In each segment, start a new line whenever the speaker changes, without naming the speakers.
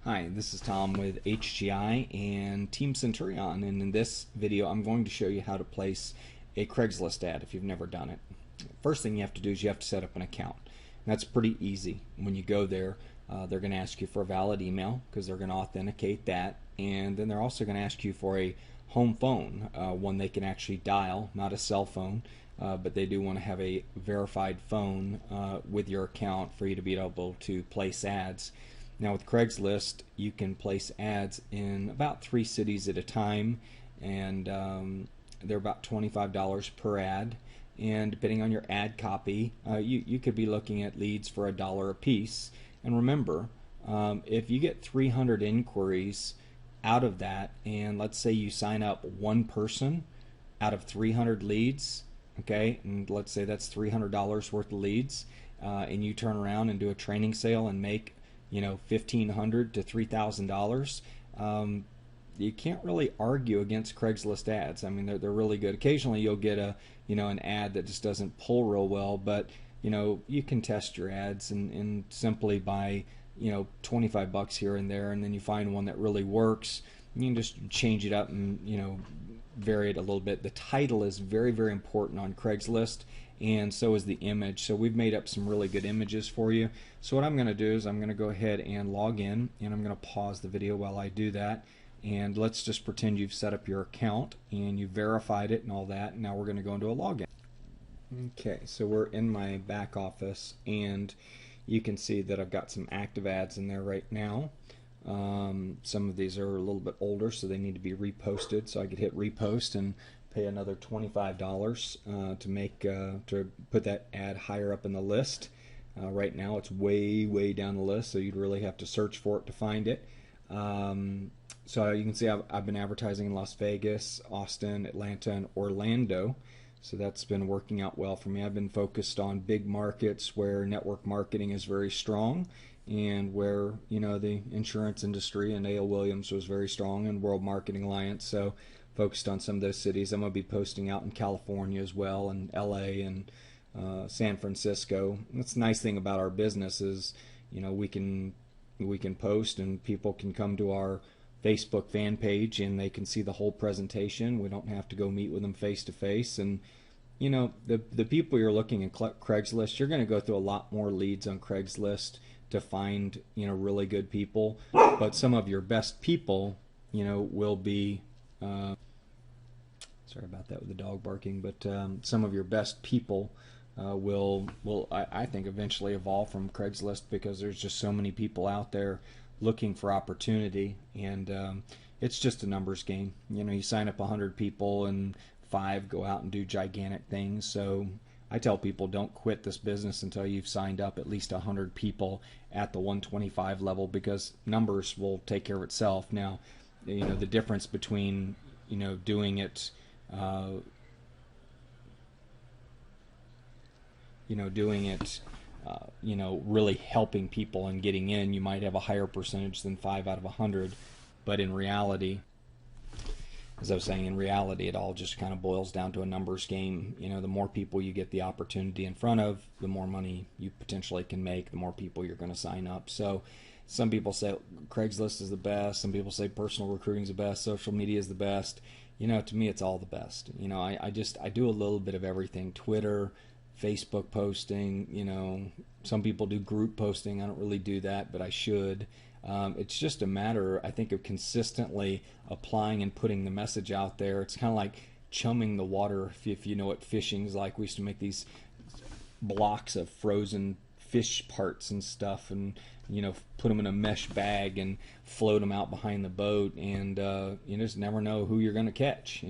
Hi, this is Tom with HGI and Team Centurion, and in this video I'm going to show you how to place a Craigslist ad if you've never done it. First thing you have to do is you have to set up an account. And that's pretty easy. When you go there, they're going to ask you for a valid email because they're going to authenticate that, and then they're also going to ask you for a home phone, one they can actually dial, not a cell phone, but they do want to have a verified phone with your account for you to be able to place ads. Now with Craigslist, you can place ads in about 3 cities at a time, and they're about $25 per ad. And depending on your ad copy, you could be looking at leads for $1 a piece. And remember, if you get 300 inquiries out of that, and let's say you sign up one person out of 300 leads, okay, and let's say that's $300 worth of leads, and you turn around and do a training sale and make $1,500 to $3,000, you can't really argue against Craigslist ads. I mean, they're really good. Occasionally you'll get an ad that just doesn't pull real well, but you can test your ads and simply buy 25 bucks here and there, and then you find one that really works. You can just change it up and vary it a little bit. The title is very, very important on Craigslist, and so is the image. So we've made up some really good images for you. So what I'm going to do is I'm going to go ahead and log in, and I'm going to pause the video while I do that. And let's just pretend you've set up your account and you verified it and all that. Now we're going to go into a login. Okay, so we're in my back office, and you can see that I've got some active ads in there right now. Some of these are a little bit older, so they need to be reposted. So I could hit repost and pay another $25 to put that ad higher up in the list. Right now it's way down the list, so you'd really have to search for it to find it. So you can see I've been advertising in Las Vegas, Austin, Atlanta, and Orlando. So that's been working out well for me. I've been focused on big markets where network marketing is very strong, and where the insurance industry and A.L. Williams was very strong, and World Marketing Alliance. So focused on some of those cities. I'm going to be posting out in California as well, and LA, and San Francisco. That's the nice thing about our business is we can post, and people can come to our Facebook fan page and they can see the whole presentation. We don't have to go meet with them face to face. And the people you're looking at Craigslist, you're going to go through a lot more leads on Craigslist to find really good people, but some of your best people will be sorry about that with the dog barking, but some of your best people will I think eventually evolve from Craigslist, because there's just so many people out there looking for opportunity, and it's just a numbers game. You sign up 100 people and 5 go out and do gigantic things. So I tell people, don't quit this business until you've signed up at least 100 people at the 125 level, because numbers will take care of itself. Now, the difference between doing it really helping people and getting in, you might have a higher percentage than 5 out of 100. But in reality, as I was saying, in reality, it all just kind of boils down to a numbers game. The more people you get the opportunity in front of, the more money you potentially can make, the more people you're going to sign up. So some people say Craigslist is the best. Some people say personal recruiting is the best. Social media is the best. To me, it's all the best. I do a little bit of everything. Twitter, Facebook posting, some people do group posting. I don't really do that, but I should. It's just a matter, I think, of consistently applying and putting the message out there. It's kind of like chumming the water, if you know what fishing is like. We used to make these blocks of frozen fish parts and stuff, and put them in a mesh bag and float them out behind the boat, and you just never know who you're going to catch.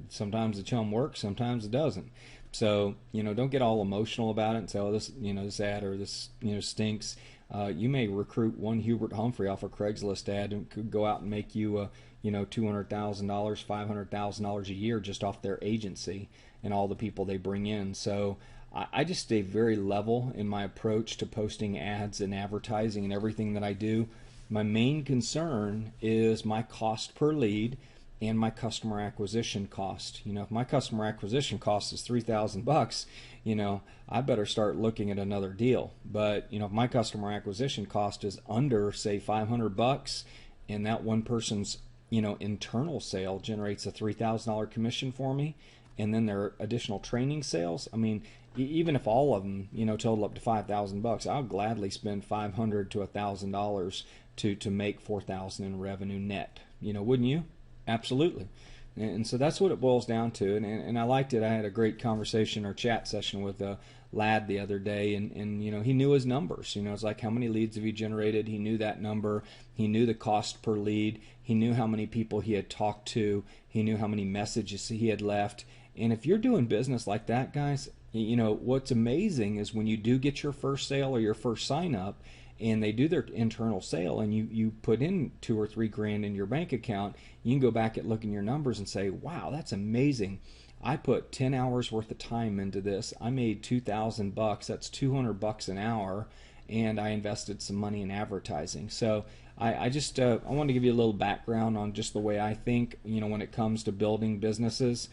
Sometimes the chum works, sometimes it doesn't. So don't get all emotional about it and say, oh, this ad or this stinks. You may recruit one Hubert Humphrey off a Craigslist ad and could go out and make you $200,000, $500,000 a year just off their agency and all the people they bring in. So I just stay very level in my approach to posting ads and advertising and everything that I do. My main concern is my cost per lead, and my customer acquisition cost. If my customer acquisition cost is $3,000, I better start looking at another deal. But if my customer acquisition cost is under, say, $500, and that one person's internal sale generates a $3,000 commission for me, and then their additional training sales, I mean, even if all of them total up to $5,000, I'll gladly spend $500 to $1,000 to make $4,000 in revenue net. Wouldn't you? Absolutely. And so that's what it boils down to. And I liked it. I had a great conversation or chat session with a lad the other day, and he knew his numbers. It's like, how many leads have you generated? He knew that number. He knew the cost per lead. He knew how many people he had talked to. He knew how many messages he had left. And if you're doing business like that, guys, what's amazing is when you do get your first sale or your first sign up, and they do their internal sale, and you put in $2 or $3 grand in your bank account, you can go back and look in your numbers and say, wow, that's amazing. I put 10 hours worth of time into this. I made $2,000. That's $200 an hour, and I invested some money in advertising. So I just I want to give you a little background on just the way I think. When it comes to building businesses,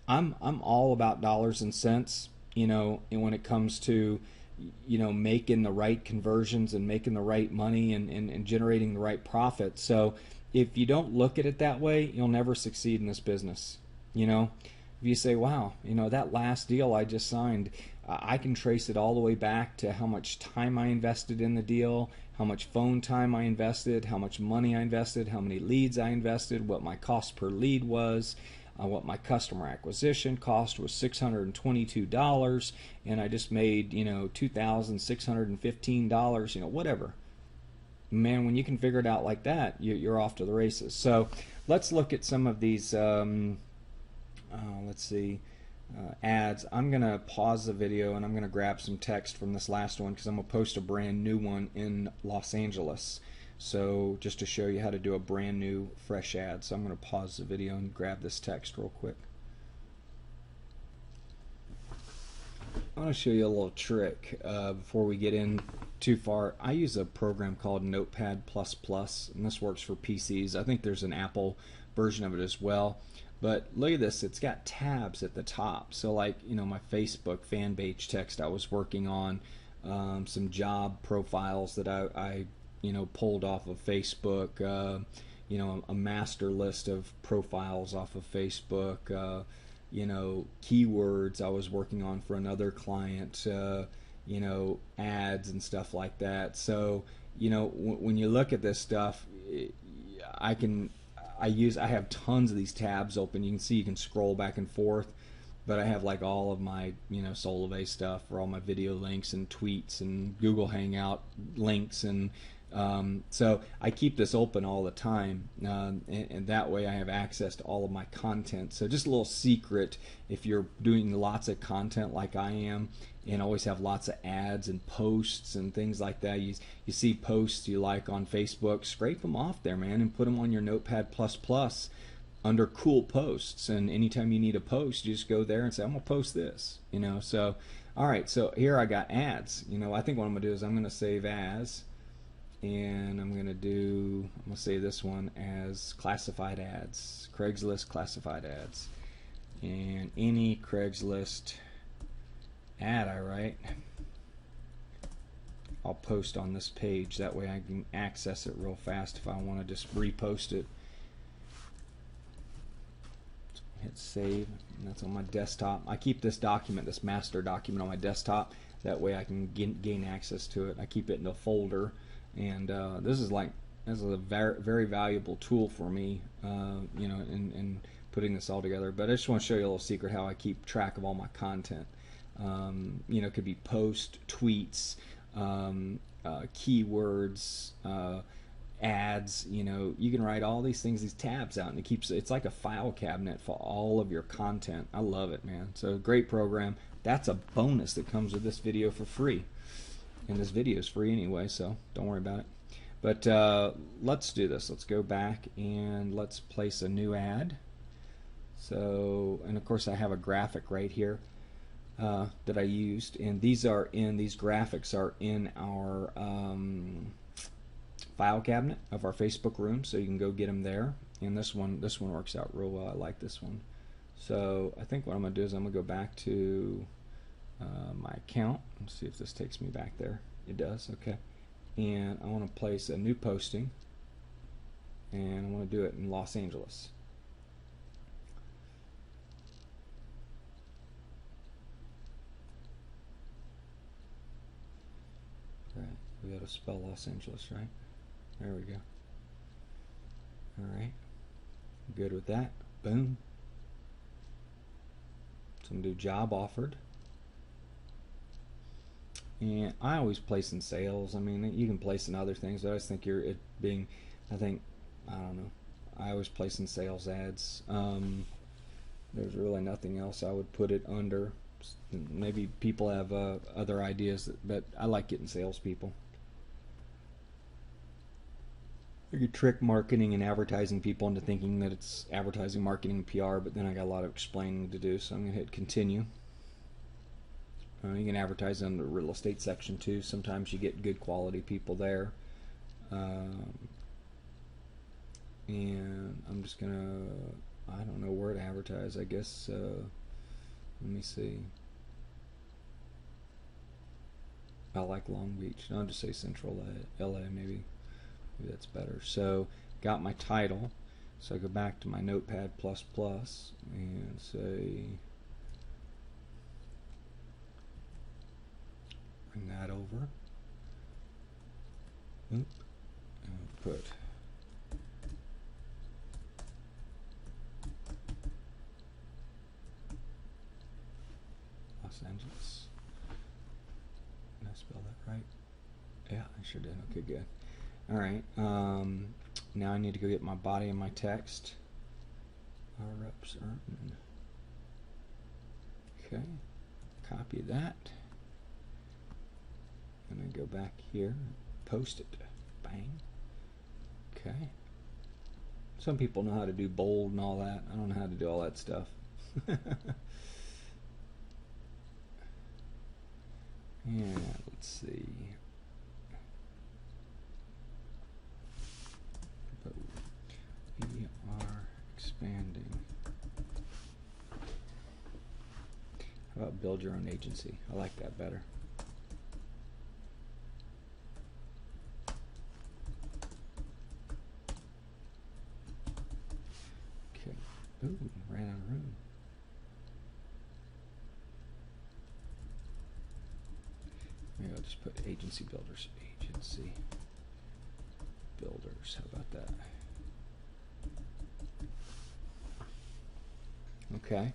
I'm all about dollars and cents. And when it comes to making the right conversions and making the right money and generating the right profit. So if you don't look at it that way, you'll never succeed in this business. If you say, wow, that last deal I just signed, I can trace it all the way back to how much time I invested in the deal, how much phone time I invested, how much money I invested, how many leads I invested, what my cost per lead was, what my customer acquisition cost was $622, and I just made $2,615, whatever. Man, when you can figure it out like that, you're off to the races. So let's look at some of these. Let's see, ads. I'm gonna pause the video and I'm gonna grab some text from this last one because I'm gonna post a brand new one in Los Angeles. So just to show you how to do a brand new fresh ad. So I'm going to pause the video and grab this text real quick. I want to show you a little trick before we get in too far. I use a program called Notepad++, and this works for PCs. I think there's an Apple version of it as well. But look at this, it's got tabs at the top. So like, my Facebook fan page text I was working on, some job profiles that I pulled off of Facebook, a master list of profiles off of Facebook, keywords I was working on for another client, ads and stuff like that. So, when you look at this stuff, I have tons of these tabs open. You can see you can scroll back and forth, but I have like all of my, Solivay stuff for all my video links and tweets and Google Hangout links, and so I keep this open all the time, and that way I have access to all of my content. So just a little secret, if you're doing lots of content like I am and always have lots of ads and posts and things like that, you see posts you like on Facebook, scrape them off there, man, and put them on your Notepad++ under cool posts. And anytime you need a post, you just go there and say, I'm gonna post this, so alright, so here I got ads. I think what I'm gonna do is I'm gonna save as, and I'm gonna save this one as classified ads, Craigslist classified ads, and any Craigslist ad I write, I'll post on this page. That way I can access it real fast if I want to just repost it. So hit save, and that's on my desktop. I keep this document, this master document, on my desktop. That way I can gain access to it. I keep it in a folder. And this is a very, very valuable tool for me, in putting this all together. But I just want to show you a little secret how I keep track of all my content. It could be posts, tweets, keywords, ads. You can write all these things, these tabs out, and it's like a file cabinet for all of your content. I love it, man. So great program. That's a bonus that comes with this video for free. And this video is free anyway, so don't worry about it. But let's do this. Let's go back and let's place a new ad. So, and of course I have a graphic right here that I used, and these graphics are in our file cabinet of our Facebook room, so you can go get them there. and this one works out real well. I like this one. So I think what I'm going to do is I'm going to go back to my account and see if this takes me back there. It does. Okay. And I want to place a new posting, and I want to do it in Los Angeles. Right, we got to spell Los Angeles, right? There we go. Alright, good with that. Boom. So I'm going to do job offered. And I always place in sales. I mean, you can place in other things, but I just think I don't know, I always place in sales ads. There's really nothing else I would put it under. Maybe people have other ideas, but I like getting salespeople. You could trick marketing and advertising people into thinking that it's advertising, marketing, and PR, but then I got a lot of explaining to do, so I'm going to hit continue. You can advertise on the real estate section too. Sometimes you get good quality people there. And I'm just going to, I don't know where to advertise, I guess. Let me see. I like Long Beach. I'll just say Central LA, maybe that's better. So got my title. So I go back to my Notepad++ and say, bring that over. Oop, and put Los Angeles. Did I spell that right? Yeah, I sure did. Okay, good. Alright, now I need to go get my body and my text. Our reps earn. Okay, copy that. And then go back here, post it. Bang. Okay. Some people know how to do bold and all that. I don't know how to do all that stuff. Yeah, let's see. We are expanding. How about build your own agency? I like that better. Okay. Ooh, ran out of room. Maybe I'll just put agency builders. Agency builders. How about that? Okay.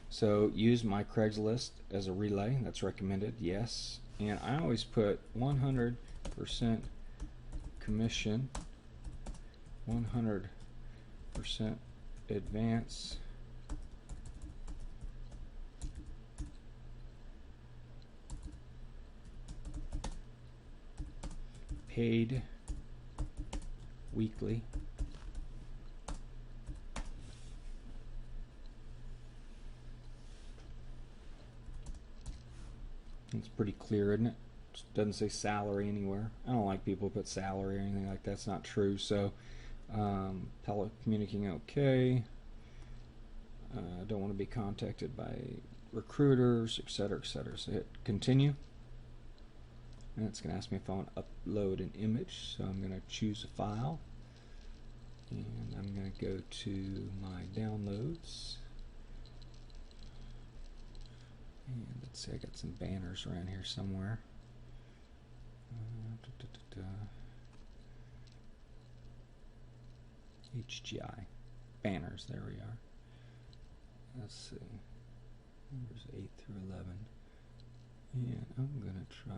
So use my Craigslist as a relay. That's recommended. Yes. And I always put 100% commission, 100% advance, paid weekly, it's pretty clear, isn't it? It doesn't say salary anywhere. I don't like people who put salary or anything like that. That's not true. So telecommunicating, okay. I don't want to be contacted by recruiters, etc., etc. So hit continue. And it's going to ask me if I want to upload an image. So I'm going to choose a file. And I'm going to go to my downloads. And let's see, I got some banners around here somewhere. HGI. Banners, there we are. Let's see. Numbers 8 through 11. And I'm going to try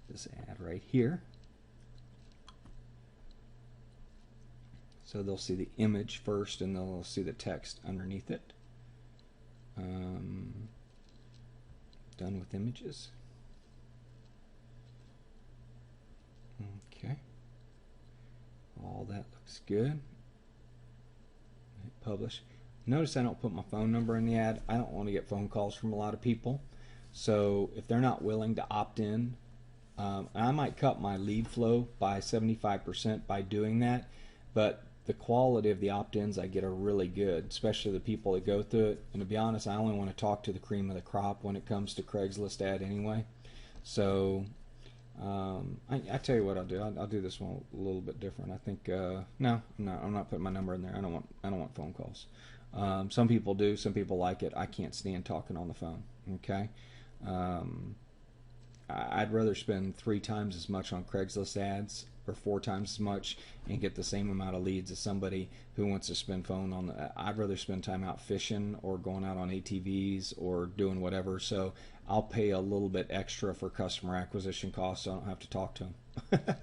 this ad right here. So they'll see the image first and they'll see the text underneath it. Done with images. Okay. All that looks good. Hit publish. Notice I don't put my phone number in the ad. I don't want to get phone calls from a lot of people. So if they're not willing to opt in, I might cut my lead flow by 75% by doing that, but the quality of the opt-ins I get are really good, especially the people that go through it. And to be honest, I only want to talk to the cream of the crop when it comes to Craigslist ad anyway. So I tell you what I'll do. I'll do this one a little bit different. I think no, I'm not putting my number in there. I don't want phone calls. Some people do. Some people like it. I can't stand talking on the phone. Okay. I'd rather spend 3 times as much on Craigslist ads or 4 times as much and get the same amount of leads as somebody who wants to spend phone on I'd rather spend time out fishing or going out on ATVs or doing whatever. So I'll pay a little bit extra for customer acquisition costs so I don't have to talk to them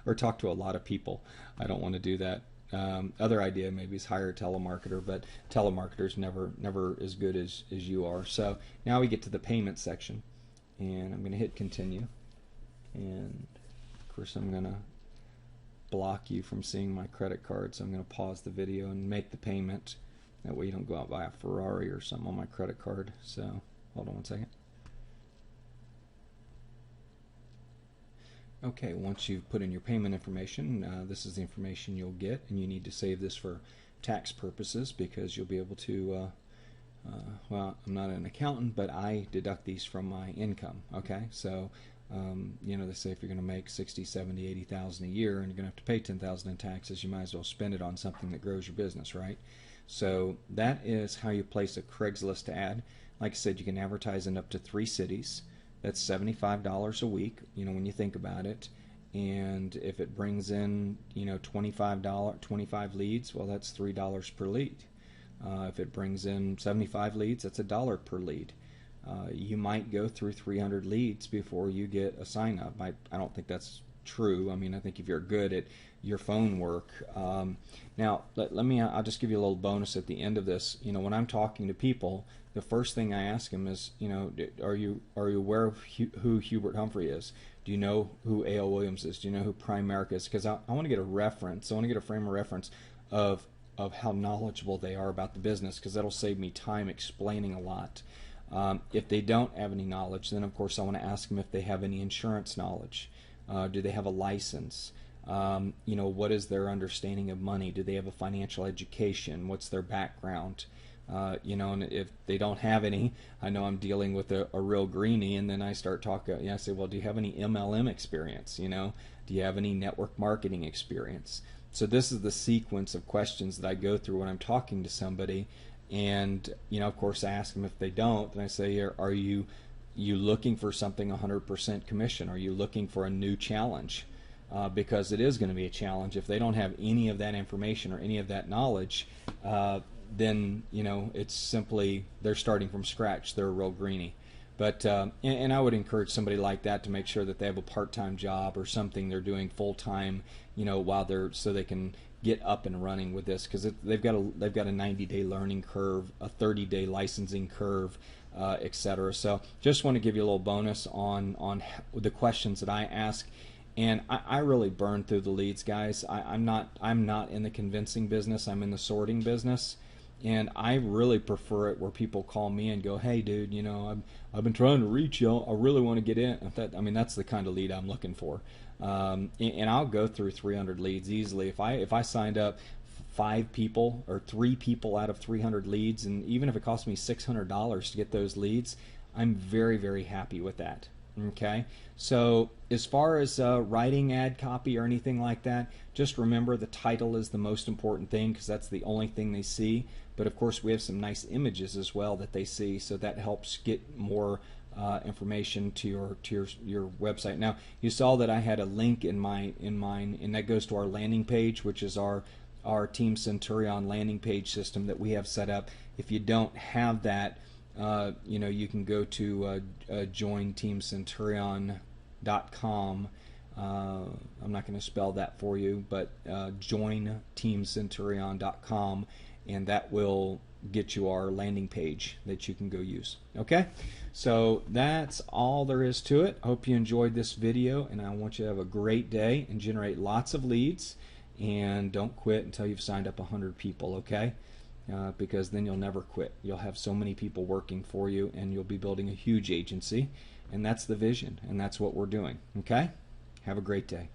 or talk to a lot of people. I don't want to do that. Other idea maybe is hire a telemarketer, but telemarketers never as good as you are. So now we get to the payment section, and I'm going to hit continue, and of course I'm going to block you from seeing my credit card, so I'm going to pause the video and make the payment. That way you don't go out and buy a Ferrari or something on my credit card. So hold on one second. Okay, once you've put in your payment information, this is the information you'll get, and you need to save this for tax purposes because you'll be able to, well, I'm not an accountant, but I deduct these from my income, okay? So, you know, they say if you're going to make 60, 70, 80,000 a year and you're going to have to pay 10,000 in taxes, you might as well spend it on something that grows your business, right? So that is how you place a Craigslist ad. Like I said, you can advertise in up to 3 cities. That's $75 a week, you know, when you think about it. And if it brings in, you know, $25 leads, well, that's $3 per lead. If it brings in 75 leads, that's $1 per lead. You might go through 300 leads before you get a sign up. I don't think that's true. I mean, I think if you're good at your phone work. Now, I'll just give you a little bonus at the end of this. You know, when I'm talking to people, the first thing I ask them is, you know, are you aware of who Hubert Humphrey is? Do you know who A.L. Williams is? Do you know who Primerica is? Because I want to get a reference. I want to get a frame of reference of how knowledgeable they are about the business, because that'll save me time explaining a lot. If they don't have any knowledge, then of course I want to ask them if they have any insurance knowledge. Do they have a license? You know, what is their understanding of money? Do they have a financial education? What's their background? You know, and if they don't have any, I know I'm dealing with a real greenie, and then I start talking. I say, well, do you have any MLM experience? You know, do you have any network marketing experience? So this is the sequence of questions that I go through when I'm talking to somebody, and you know, of course, I ask them if they don't, and I say, are you looking for something 100% commission? Are you looking for a new challenge? Because it is going to be a challenge if they don't have any of that information or any of that knowledge. Then you know, it's simply they're starting from scratch. They're a real greenie. But and I would encourage somebody like that to make sure that they have a part-time job or something they're doing full-time, you know, while they're, so they can get up and running with this, because they've got a 90-day learning curve, a 30-day licensing curve, etc. So just want to give you a little bonus on the questions that I ask. And I really burn through the leads, guys. I'm not in the convincing business. I'm in the sorting business. And I really prefer it where people call me and go, hey, dude, you know, I've been trying to reach you. I really want to get in. I mean, that's the kind of lead I'm looking for. And I'll go through 300 leads easily. If I signed up 5 people or 3 people out of 300 leads, and even if it cost me $600 to get those leads, I'm very, very happy with that. Okay, so as far as writing ad copy or anything like that, just remember the title is the most important thing, because that's the only thing they see. But of course, we have some nice images as well that they see, so that helps get more information to your website. Now, you saw that I had a link in mine, and that goes to our landing page, which is our Team Centurion landing page system that we have set up. If you don't have that, you know, you can go to jointeamcenturion.com. I'm not going to spell that for you, but jointeamcenturion.com, and that will get you our landing page that you can go use. Okay, so that's all there is to it. Hope you enjoyed this video, and I want you to have a great day and generate lots of leads, and don't quit until you've signed up 100 people. Okay. because then you'll never quit. You'll have so many people working for you, and you'll be building a huge agency, and that's the vision, and that's what we're doing. Okay? Have a great day.